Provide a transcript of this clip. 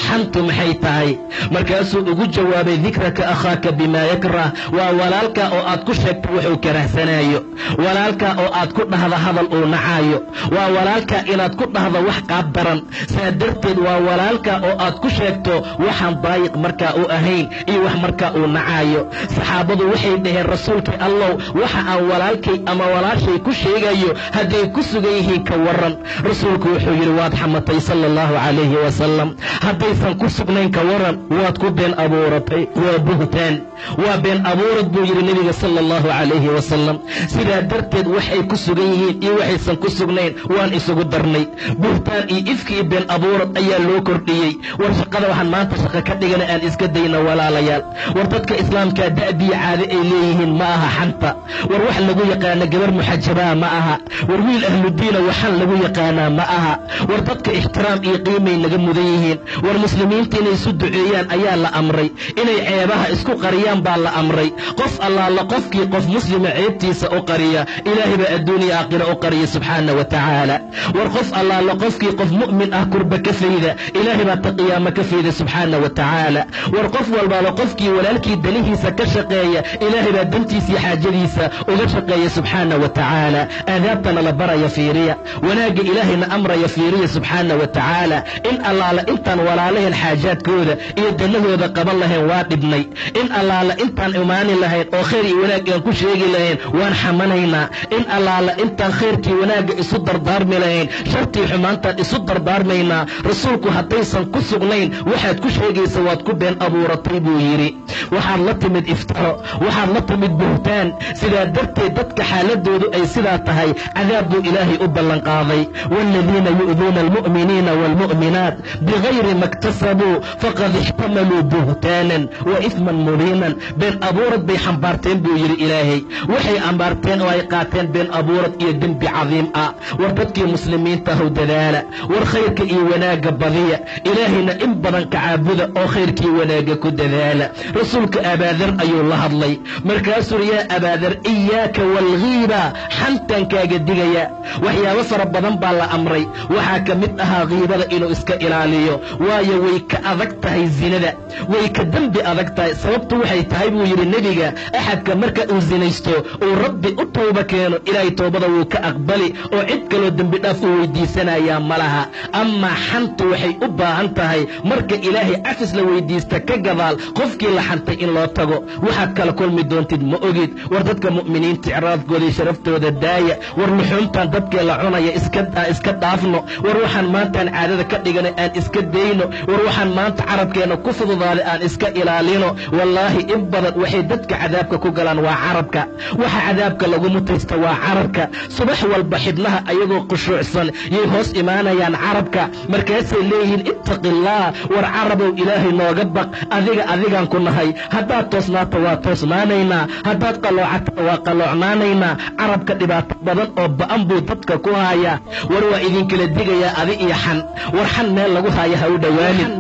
xantu maxay tahay markaasuu ugu jawaabay dikraka akhaaka bimaa yakrah waa walaalka oo aad ku sheegto wuxuu karahsanaayo walaalka oo aad ku dhahda hadal uu nacaayo waa walaalka inaad ku dhahdo wax qaab daran saa darteed waa walaalka oo aad ku sheegto waxaan daayiq markaa u ahayn iyo wax markaa uu nacaayo saxaabadu waxay dhaheen rasuulkii allow waxa aan walaalkay ama walaashay ku sheegayo hadday ku sugan yihiin ka waran rasuulku wuxuu yidhi waad xamatay sala allahu calayhi wasalam haddaysan ku sugnayn ka waran waad ku been abuuratay waa buhtaan waa been abuurad buu yidhi nebiga sala allahu calayhi wasalam sidaa darteed waxay ku sugan yihiin iyo waxaysan ku sugnayn waan isugu darnay buhtaan iyo ifki iyo been abuurad ayaa loo kordhiyey war shaqada waxaan maanta shaqo ka dhigana aan iska dayno walaalayaal war dadka islaamkaa da'biya caade ay leeyihiin ma aha xanta war wax lagu yaqaana gabar muxajabaa ma aha war wiil ahludiina waxaan lagu yaqaanaa ma aha war dadka ixtiraam iyo qiimay naga mudan yihiin war muslimiinta inay isu duceeyaan ayaa la amray inay ceebaha isku qariyaan baa la amray qof allaala qofkii qof muslima ceebtiisa u qariya ilaahay baa adduuniya aakhira u qariya subxaana wa tacaala war qof allaala qofkii qof mu'min ah kurba ka fayda ilaahay baa ta qiyaama ka fayda subxaana wa tacaala war qof walbaaba qofkii walaalkii danihiisa ka shaqeeya ilaahay baa dantiisa iyo xaajadiisa uga shaqeeya subxaana wa tacaala aadaabtana la baraya fiiriya wanaagga ilaahayna amraya fiiriya subxaana wa tacaala in allaala intaan walaalahayn xaajaadkooda iyo danahooda qaban lahayn waa dhibnay in allaala intaan imaani lahayn oo khayr iyo wanaag aan ku sheegi lahayn waan xamanaynaa in allaala intaan khayrkii wanaagga isu dardaarmi lahayn shartii xumaantaan isu dardaarmaynaa rasuulku haddaysan ku sugnayn waxaad ku sheegaysa waad ku been abuuratay buu yidhi waxaad la timid iftixo waxaad la timid buhtaan sidaa darteed dadka xaaladoodu ay sidaa tahay cadaab buu ilaahay u ballanqaaday waaladiina yu'duuna almu'miniina waalmu'minaat bigayri ma iktasabuu faqad ixtamaluu buhtaanan wa ifman mubiinan been abuurad bay xambaarteen buu yidhi ilaahay waxay ambaarteen oo ay qaateen been abuurad iyo dembi cadiim ah war dadkii muslimiinta ahow dadaala war khayrka iyo wanaagga badiya ilaahayna in badan ka caabuda oo khayrkii wanaagga ku dadaala rasuulka abaadar ayuu la hadlay markaasuu yaa abaadar iyaaka waalghiiba xantaan kaaga digaya waxyaabo fara badan baa la amray waxaa ka mid ahaa kiibada inuu iska ilaaliyo waayo way ka adag tahay zinada way ka dembi adag tahay sababtu waxay tahay buu yidhi nebiga axadka marka uu zinaysto uu rabbi u tooba keeno ilaahay toobada wuu ka aqbali oo cid kaloo dembi dhaaf uu weydiisanayaa ma laha amaa xantu waxay u baahan tahay marka ilaahay cafis la weydiista ka gadaal qofkii la xantay in loo tago waxaad kala kulmi doontid ma ogid war dadka mu'miniinta icraadkooda iyo sharaftooda daaya war luxuumtaan dadkee la cunaya iska dhaafno war waxaan maantaan caadada ka dhigana aan iska dayno war waxaan maanta carabkeenna ku fududaaday aan iska ilaalino wallaahi in badan waxay dadka cadaabka ku galaan waa carabka waxa cadaabka lagu mutaysta waa carabka subax walba xibnaha ayagoo khushuucsan yay hoos imaanayaan carabka markaasay leeyihiin ittaqillaah war carabow ilaahay nooga baq adigaan ku nahay haddaad toosnaato waa toosnaanaynaa haddaad qalloocata waa qalloocnaanaynaa carabka dhibaato badan oo ba'an buu dadka ku haayaa war waa idinkala digayaa adi iyo xan war xan meel lagu haayo ha u dhowaanin